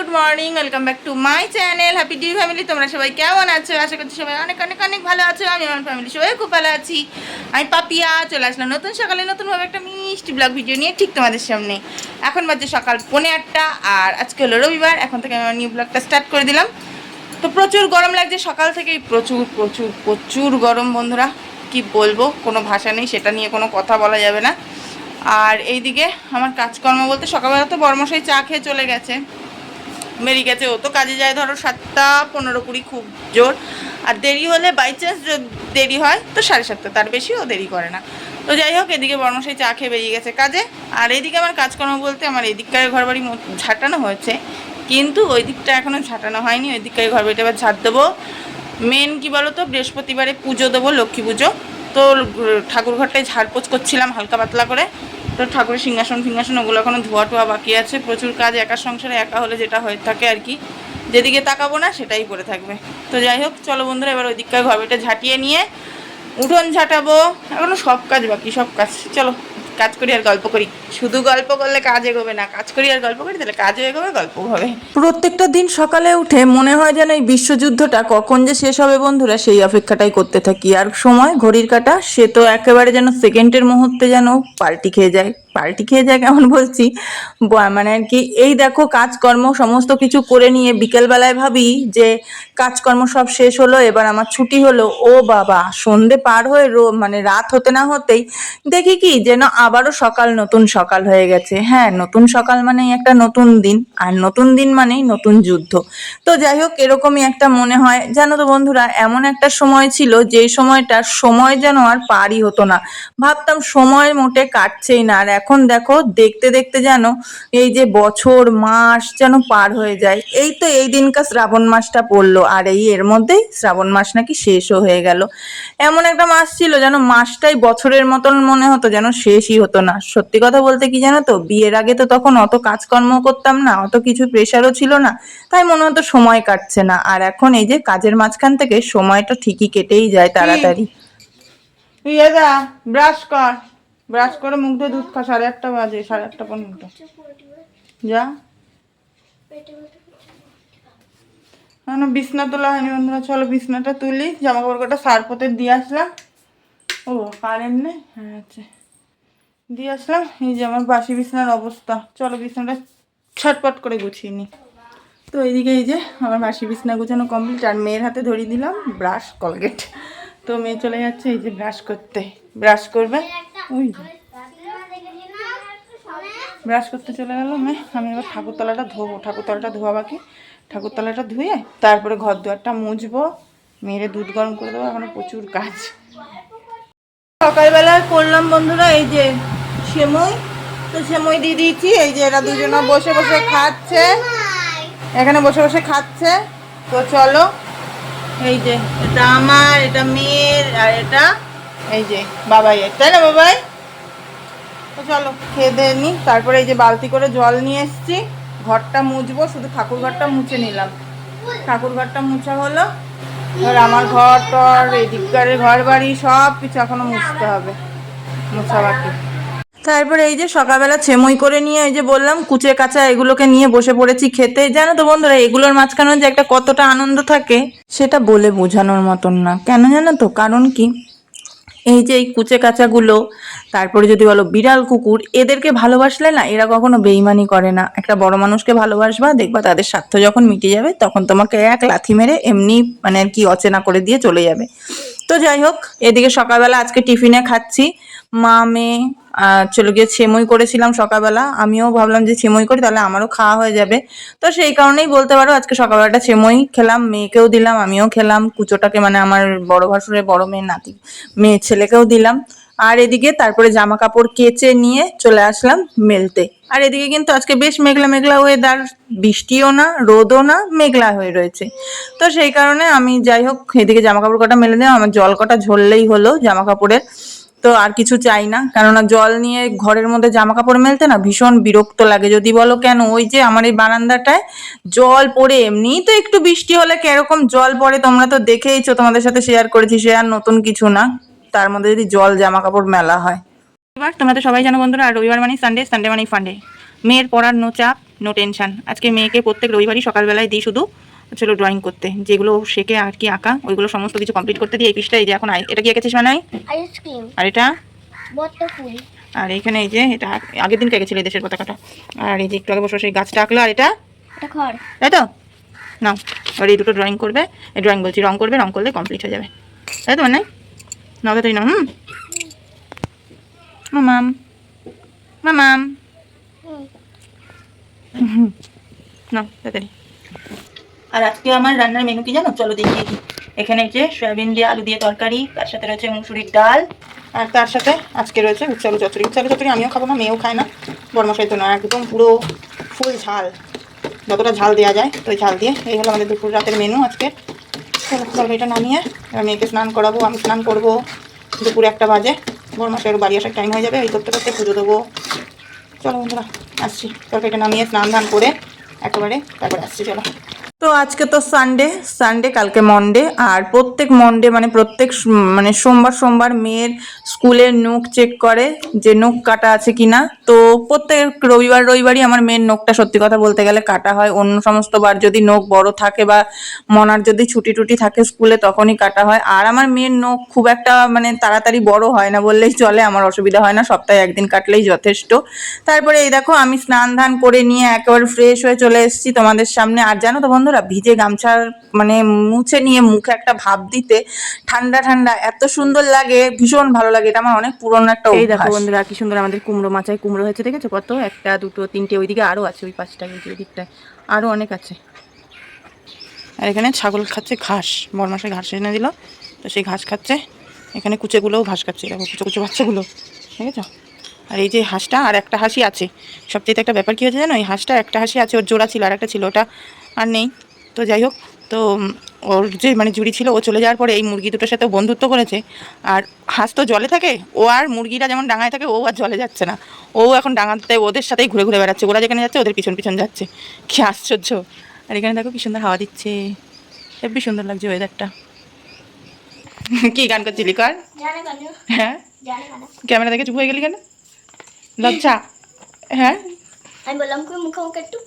Good morning, welcome back to my channel happy D family. তোমরা সবাই কেমন আছো? আশা করছি সবাই অনেক অনেক অনেক ভালো আছো। আমি আমার ফ্যামিলি সবাই খুব ভালো আছি। আমি পাপিয়া চলে আসলাম নতুন সকালে নতুনভাবে একটা মিষ্টি ব্লগ ভিডিও নিয়ে ঠিক তোমাদের সামনে। এখন বাজে সকাল 8:45 আর আজকে হলো রবিবার। এখন থেকে আমি আমার নিউ ব্লগটা স্টার্ট করে দিলাম। তো প্রচুর গরম লাগছে সকাল থেকেই, প্রচুর প্রচুর প্রচুর গরম বন্ধুরা, কি বলবো, কোনো ভাষা নেই, সেটা নিয়ে কোনো কথা বলা যাবে না। আর এইদিকে আমার কাজকর্ম বলতে সকালবেলা তো বড়মশাই চা খেয়ে চলে গেছে, বেরিয়ে গেছে। ও তো কাজে যায় ধরো 7:15-20 খুব জোর, আর দেরি হলে বাই চান্স দেরি হয় তো 7:30, তার বেশি ও দেরি করে না। তো যাই হোক, এদিকে বড়মশাই চা খেয়ে বেরিয়ে গেছে কাজে। আর এইদিকে আমার কাজকর্ম বলতে আমার এদিককার ঘর বাড়ি ঝাঁটানো হয়েছে, কিন্তু ওই দিকটা এখনও ঝাঁটানো হয়নি। ওই দিককার ঘর বাড়িটা এবার ঝাঁট দেবো। মেন কী বলো তো, বৃহস্পতিবারে পুজো দেবো, লক্ষ্মী পুজো। তো ঠাকুর ঘরটায় ঝাড়পোছ করছিলাম হালকা পাতলা করে। তো ঠাকুরের সিংহাসন ফিংহাসন ওগুলো এখনও ধোয়া টোয়া বাকি আছে। প্রচুর কাজ, একা সংসারে একা হলে যেটা হয়ে থাকে আর কি, যেদিকে তাকাবো না সেটাই পড়ে থাকবে। তো যাই হোক, চলো বন্ধুরা, এবার ওই দিককার ঘর বাড়িটা ঝাঁটিয়ে নিয়ে উঠোন ঝাঁটাবো। এখনও সব কাজ বাকি, সব কাজ। চলো কাজ করি আর গল্প করি। শুধু গল্প করলে কাজ এগোবে না, কাজ করি আর গল্প করি, তাহলে কাজও এগোবে, গল্পও হবে। প্রত্যেকটা দিন সকালে উঠে মনে হয় যেন এই বিশ্বযুদ্ধটা কখন যে শেষ হবে বন্ধুরা, সেই অপেক্ষাটাই করতে থাকি। আর সময়, ঘড়ির কাঁটা, সে তো একেবারে যেন সেকেন্ডের মুহূর্তে যেন পাল্টি খেয়ে যায়। পাল্টি খেয়ে যায় কেমন বলছি, মানে আর কি, এই দেখো কাজকর্ম সমস্ত কিছু করে নিয়ে বিকেলবেলায় ভাবি যে কাজকর্ম সব শেষ হলো, এবার আমার ছুটি হলো। ও বাবা, সন্ধে পার হয়ে মানে রাত হতে না হতেই দেখি কি যেন আবারও সকাল, নতুন সকাল হয়ে গেছে। হ্যাঁ, নতুন সকাল মানেই একটা নতুন দিন, আর নতুন দিন মানেই নতুন যুদ্ধ। তো যাই হোক, এরকমই একটা মনে হয়। জানো তো বন্ধুরা, এমন একটা সময় ছিল যেই সময়টার সময় যেন আর পারই হতো না। ভাবতাম সময় মোটে কাটছেই না, আর এখন দেখো দেখতে দেখতে যেন এই যে বছর মাস যেন পার হয়ে যায়। এই তো এই দিনকার শ্রাবণ মাসটা পড়লো, আর এর মধ্যেই শ্রাবণ মাস নাকি শেষও হয়ে গেল। এমন একটা মাস ছিল যেন মাসটাই বছরের মতন মনে হতো, যেন শেষই হতো না। সত্যি কথা বলতে কি জানো তো, বিয়ের আগে তো তখন অত কাজকর্ম করতাম না, অত কিছু প্রেশারও ছিল না, তাই মনে হতো সময় কাটছে না। আর এখন এই যে কাজের মাঝখান থেকে সময়টা ঠিকই কেটেই যায় তাড়াতাড়ি। ব্রাশ কর, ব্রাশ করে মুখ দিয়ে দুধ খা। 8:30 বাজে, 8:30-15 যা। না, বিছনা তোলা হয়নি বন্ধুরা, চলো বিছনাটা তুলি। জামা কাপড় কটা সারপোতে দিয়ে আসলাম। ও আর এমনি, হ্যাঁ আচ্ছা, দিয়ে আসলাম। এই যে আমার বাসি বিছনার অবস্থা, চলো বিছনাটা ছটপট করে গুছিয়ে নিই। তো এইদিকে এই যে আমার বাসি বিছনা গুছানো কমপ্লিট, আর মেয়ের হাতে ধরিয়ে দিলাম ব্রাশ কলগেট। তো মেয়ে চলে যাচ্ছে এই যে ব্রাশ করতে, ব্রাশ করবে। ওই ব্রাশ করতে চলে গেল মেয়ে। আমি এবার ঠাকুরতলাটা ধোবো, ঠাকুরতলাটা ধোয়া বাকি। ঠাকুরতলাটা ধুয়ে তারপরে ঘর দুয়ারটা মুছবো, মেয়েরে দুধ গরম করে দেবো। এখনো প্রচুর কাজ। সকালবেলায় করলাম বন্ধুরা এই যে সেমই, তো সেমই দিয়ে দিয়েছি। এই যে এরা দুজনে বসে বসে খাচ্ছে, এখানে বসে বসে খাচ্ছে। তো চলো, এই যে এটা আমার, এটা মেয়ের, আর এটা এই যে বাবাই, তাই না বাবাই? তো চলো খেয়ে দিয়ে নিই। তারপরে এই যে বালতি করে জল নিয়ে এসছি, ঘরটা মুছবো। শুধু ঠাকুর ঘরটা মুছে নিলাম, ঠাকুর ঘরটা মুছা হলো। এবার আমার ঘর টর, এদিককার ঘর বাড়ি সব কিছু এখনো মুছতে হবে, মুছা বাকি। তারপরে এই যে সকালবেলা ছেমই করে নিয়ে এই যে বললাম কুচে কাঁচা এগুলোকে নিয়ে বসে পড়েছি খেতে। জানো তো বন্ধুরা, এগুলোর মাঝখানে যে একটা কতটা আনন্দ থাকে সেটা বলে বোঝানোর মতন না। কেন জানো তো, কারণ কি, এই যে এই কুচে কাঁচাগুলো, তারপরে যদি বলো বিড়াল কুকুর, এদেরকে ভালোবাসলে না এরা কখনো বেইমানি করে না। একটা বড় মানুষকে ভালোবাসবা, দেখবা তাদের স্বার্থ যখন মিটে যাবে তখন তোমাকে এক লাথি মেরে এমনি মানে আর কি অচেনা করে দিয়ে চলে যাবে। তো যাই হোক, এদিকে সকালবেলা আজকে টিফিনে খাচ্ছি মা মেয়ে চলে গিয়ে সেমই করেছিলাম সকালবেলা। আমিও ভাবলাম যে সেমই করি, তাহলে আমারও খাওয়া হয়ে যাবে। তো সেই কারণেই বলতে পারো আজকে সকালবেলাটা সেমই খেলাম, মেয়েকেও দিলাম, আমিও খেলাম। কুচোটাকে মানে আমার বড় ভাসুরের বড় মেয়ের নাতি, মেয়ের ছেলেকেও দিলাম। আর এদিকে তারপরে জামা কাপড় কেচে নিয়ে চলে আসলাম মেলতে। আর এদিকে কিন্তু আজকে বেশ মেঘলা মেঘলা ওয়েদার, বৃষ্টিও না রোদও না, মেঘলা হয়ে রয়েছে। তো সেই কারণে আমি যাই হোক এদিকে জামা কাপড় কটা মেলে দিলাম। আমার জল কটা ঝরলেই হলো জামা কাপড়ের, তো আর কিছু চাই না। কেননা জল নিয়ে ঘরের মধ্যে জামা কাপড় মেলতে না ভীষণ বিরক্ত লাগে। যদি বলো কেন, ওই যে আমার এই বারান্দাটায় জল পড়ে, এমনিই তো একটু বৃষ্টি হলে কিরকম জল পড়ে তোমরা তো দেখেইছো, তোমাদের সাথে শেয়ার করেছি, সে আর নতুন কিছু না। তার মধ্যে যদি জল জামা কাপড় মেলা হয়। এবার তোমরা তো সবাই জানো বন্ধুরা, আর রবিবার মানে সানডে, সানডে মানে ফান্ডে। মেয়ের পড়ার নো চাপ, নো টেনশন। আজকে মেয়েকে প্রত্যেক রবিবারই সকালবেলায় দিই শুধু চলো ড্রয়িং করতে, যেগুলো শেখে আর কি আঁকা ওইগুলো সমস্ত কিছু কমপ্লিট করতে দিই। এই পিসটা এই যে এখন এটা কি এঁকেছিস মানে আইসক্রিম, আর এটা বটফুল, আর এইখানে এই যে এটা আগের দিন এঁকেছিল এই দেশের পতাকাটা, আর এই যে একটু আগে বসে সেই গাছটা আঁকলো, আর এটা খড়, তাই তো নাও। আর এই দুটো ড্রয়িং করবে, এই ড্রয়িং বলছি রং করবে, রং করলে কমপ্লিট হয়ে যাবে, তাই তো মানে নাও তাই না? মামাম মামাম নাও তাড়াতাড়ি। আর আজকে আমার রান্নার মেনু কি জানো? চলো দেখিয়ে দিই। এখানে যে সয়াবিন দিয়ে আলু দিয়ে তরকারি, তার সাথে রয়েছে মুসুরির ডাল, আর তার সাথে আজকে রয়েছে উচ্ছে আলু চচ্চড়ি। উচ্ছে আলু চচ্চড়ি আমিও খাবো না, মেয়েও খায় না, বড়মশাই তো না, একদম পুরো ফুল ঝাল, যতটা ঝাল দেওয়া যায় তো ঝাল দিয়ে। এই হলো আমাদের দুপুর রাতের মেনু আজকে। চলো এটা নামিয়ে এবার মেয়েকে স্নান করাবো, আমি স্নান করবো। দুপুরে 1টা বাজে, বড়মশাইয়ের বাড়ি আসার টাইম হয়ে যাবে, এই করতে করতে পুজো দেবো। চলো বন্ধুরা আসছি, তরকারিটা নামিয়ে স্নান ধান করে একেবারে তারপরে আসছি। চলো। তো আজকে তো সানডে কালকে মন্ডে, আর প্রত্যেক মন্ডে মানে প্রত্যেক মানে সোমবার মেয়ের স্কুলের নোখ চেক করে যে নোখ কাটা আছে কিনা। তো প্রত্যেক রবিবারই আমার মেয়ের নোখটা সত্যি কথা বলতে গেলে কাটা হয়। অন্য সমস্ত বার যদি নোখ বড় থাকে বা মনার যদি ছুটি টুটি থাকে স্কুলে তখনই কাটা হয়। আর আমার মেয়ের নোখ খুব একটা মানে তাড়াতাড়ি বড় হয় না বললেই চলে, আমার অসুবিধা হয় না, সপ্তাহে 1 দিন কাটলেই যথেষ্ট। তারপরে এই দেখো আমি স্নান ধান করে নিয়ে একেবারে ফ্রেশ হয়ে চলে এসেছি তোমাদের সামনে। আর জানো তো বন্ধুরা, ভিজে গামছার মানে মুছে নিয়ে মুখে একটা ভাপ দিতে ঠান্ডা ঠান্ডা এত সুন্দর লাগে, ভীষণ ভালো লাগে। এটা আমার অনেক পুরনো একটা অভ্যাস। এই দেখো বন্ধুরা কি সুন্দর আমাদের কুমড়ো মাচায় কুমড়ো হয়েছে, দেখেছো কত? 1টা 2টো 3টে, ওইদিকে আরও আছে, ওই 5টা ওই দিকটায় আরও অনেক আছে। আর এখানে ছাগল খাচ্ছে ঘাস, বড়মাসে ঘাস এনে দিল, তো সেই ঘাস খাচ্ছে। এখানে কুচেগুলোও ঘাস খাচ্ছে, দেখো কুচো কুচো বাচ্চাগুলো, ঠিক আছে? আর এই যে হাঁসটা, আর একটা হাঁসই আছে। সবচেয়ে একটা ব্যাপার কী হয়েছে জানো, এই হাঁসটা একটা হাঁসি আছে, ওর জোড়া ছিল আর একটা ছিল, ওটা আর নেই। তো যাই হোক, তো ওর যে মানে জুড়ি ছিল ও চলে যাওয়ার পরে এই মুরগি দুটোর সাথে বন্ধুত্ব করেছে। আর হাঁস তো জলে থাকে, ও আর মুরগিরা যেমন ডাঙায় থাকে ও আর জলে যাচ্ছে না, ও এখন ডাঙাতে ওদের সাথেই ঘুরে ঘুরে বেড়াচ্ছে, ওরা যেখানে যাচ্ছে ওদের পিছন পিছন যাচ্ছে। কি আশ্চর্য! আর এখানে দেখো কি সুন্দর হাওয়া দিচ্ছে, হেব্বি সুন্দর লাগছে ওয়েদারটা। কি গান করছিলি কর? হ্যাঁ, ক্যামেরা দেখে চুপ হয়ে গেলি কেন? লজ্জা? হ্যাঁ আমি বললাম কি মুখে মুখে একটু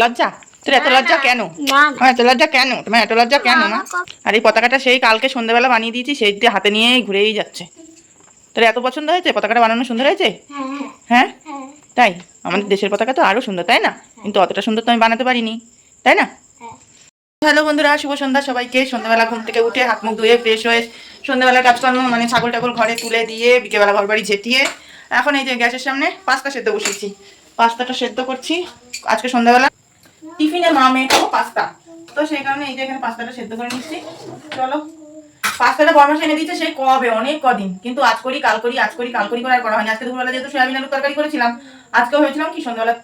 লজ্জা? তোর এত লজ্জা কেন? এত লজ্জা কেন? তোমার এত লজ্জা কেন মা? আর এই পতাকাটা সেই কালকে সন্ধ্যাবেলা বানিয়ে দিয়েছি, সেই দিয়ে হাতে নিয়ে ঘুরেই যাচ্ছে। তোর এত পছন্দ হয়েছে? পতাকাটা বানানো সুন্দর হয়েছে? হ্যাঁ তাই? আমাদের দেশের পতাকা তো আরও সুন্দর, তাই না? কিন্তু অতটা সুন্দর তো আমি বানাতে পারিনি, তাই না? হ্যালো বন্ধুরা, শুভ সন্ধ্যা সবাইকে। সন্ধ্যাবেলা ঘুম থেকে উঠে হাত মুখ ধুয়ে ফ্রেশ হয়ে সন্ধ্যাবেলার কাজকর্ম মানে ছাগল টাগল ঘরে তুলে দিয়ে বিকেলবেলা ঘর বাড়ি ঝেঁটিয়ে এখন এই যে গ্যাসের সামনে পাস্তা সেদ্ধ বসিয়েছি। পাস্তাটা সেদ্ধ করছি। আজকে সন্ধ্যাবেলা টিফিনে মা মেয়ে খাবো পাস্তা, তো সেই কারণে এই যে এখানে পাস্তাটা সেদ্ধ করে নিচ্ছি। চলো, পাস্তাটা বরমাস এনে দিচ্ছে সেই কবে, অনেক কদিন, কিন্তু আজ করি কাল করি আজ করি কাল করি করে আর করা হয়নি। আজকে দুপুরবেলা যেহেতু সয়াবিন আলুর তরকারি করেছিলাম, আজকেও হয়েছিলাম কি সন্ধ্যাবেলা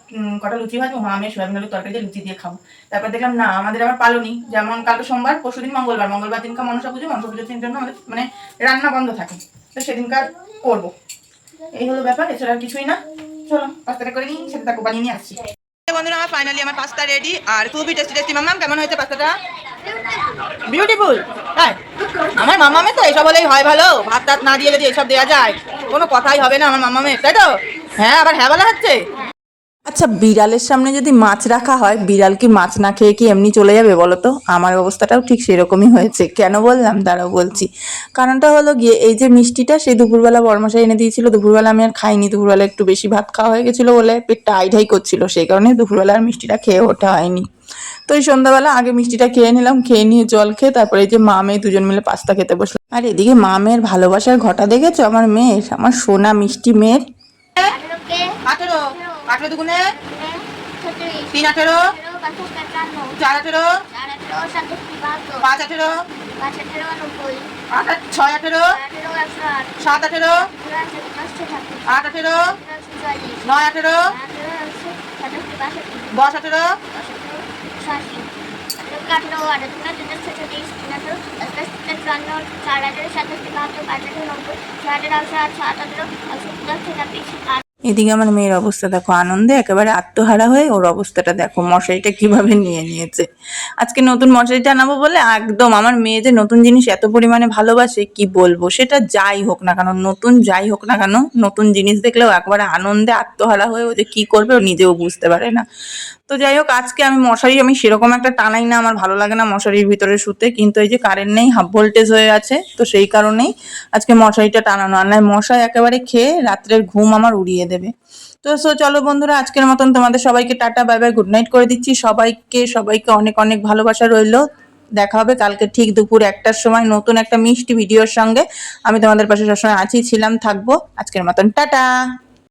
কটা লুচি ভাজবো, মা আমি সয়াবিন আলুর তরকারি দিয়ে লুচি দিয়ে খাবো। তারপর দেখলাম না, আমাদের আবার পালনি, যেমন কালকে সোমবার, পরশুদিন মঙ্গলবার দিনকার মনসা পুজোর জন্য আমাদের মানে রান্না বন্ধ থাকে, তো সেদিনকার করবো। এই হলো ব্যাপার, এছাড়া আর কিছুই না। চলো পাস্তাটা করে নিই, সেটা তাকে বানিয়ে নিয়ে আসছি। বন্ধুরা আমার ফাইনালি আমার পাস্তা রেডি, আর খুবই টেস্টি টেস্টি। মাম্মাম কেমন হয়েছে পাস্তাটা? বিউটিফুল। তাই আমার মামামে তো এসব হলেই হয় ভালো, ভাত টাত না দিয়ে যদি এসব দেওয়া যায় কোনো কথাই হবে না আমার মামামে, তাই তো? হ্যাঁ, আবার হ্যাঁ বলা হচ্ছে। আচ্ছা, বিড়ালের সামনে যদি মাছ রাখা হয়, বিড়াল কি মাছ না খেয়ে কি এমনি চলে যাবে বলো তো? আমার অবস্থাটাও ঠিক সেরকমই হয়েছে। কেন বললাম দাঁড়াও বলছি। কারণটা হলো গিয়ে এই যে মিষ্টিটা সেই দুপুরবেলা বরমশাই এনে দিয়েছিল, দুপুরবেলা আমি আর খাইনি, দুপুরবেলা একটু বেশি ভাত খাওয়া হয়ে গেছিলো বলে পেটটা আইঢাই করছিল, সেই কারণে দুপুরবেলা আর মিষ্টিটা খেয়ে ওঠা হয়নি। তো এই সন্ধ্যাবেলা আগে মিষ্টিটা খেয়ে নিলাম, খেয়ে নিয়ে জল খেয়ে তারপরে এই যে মা মেয়ে দুজন মিলে পাস্তা খেতে বসলাম। আর এদিকে মা মেয়ের ভালোবাসার ঘটা দেখেছো আমার মেয়ের, আমার সোনা মিষ্টি মেয়ের। 18 18 দুগুণে 3 18 4 18 5 18 6 18 7 18 8 18 9 18 10 18 4 18 7 18 90 4 18 7 18 এদিকে আমার মেয়ের অবস্থা দেখো, আনন্দে একেবারে আত্মহারা হয়ে ওর অবস্থাটা দেখো, মশারিটা কিভাবে নিয়ে নিয়েছে। আজকে নতুন মশারি টানাবো বলে একদম, আমার মেয়ে যে নতুন জিনিস এত পরিমাণে ভালোবাসে কি বলবো, সেটা যাই হোক না কেন, নতুন যাই হোক না কেন, নতুন জিনিস দেখলেও একবারে আনন্দে আত্মহারা হয়ে ও যে কি করবে ও নিজেও বুঝতে পারে না। তো যাই হোক, আজকে আমি সেরকম একটা টানাই না, আমার ভালো লাগে না মশারির ভিতরে শুতে, কিন্তু এই যে কারেন্ট নেই, হাফ ভোল্টেজ হয়ে আছে, তো সেই কারণেই আজকে মশারিটা টানানো, আর নয় মশাই একেবারে খেয়ে রাত্রের ঘুম আমার উড়িয়ে দেবে। তো চলো বন্ধুরা, আজকের মতন তোমাদের সবাইকে tata bye bye good night করে দিচ্ছি। সবাইকে অনেক অনেক ভালোবাসা রইলো। দেখা হবে কালকে ঠিক দুপুর 1টার সময় নতুন একটা মিষ্টি ভিডিওর সঙ্গে। আমি তোমাদের পাশে সবসময় আছি, ছিলাম, থাকবো। আজকের মতন টাটা।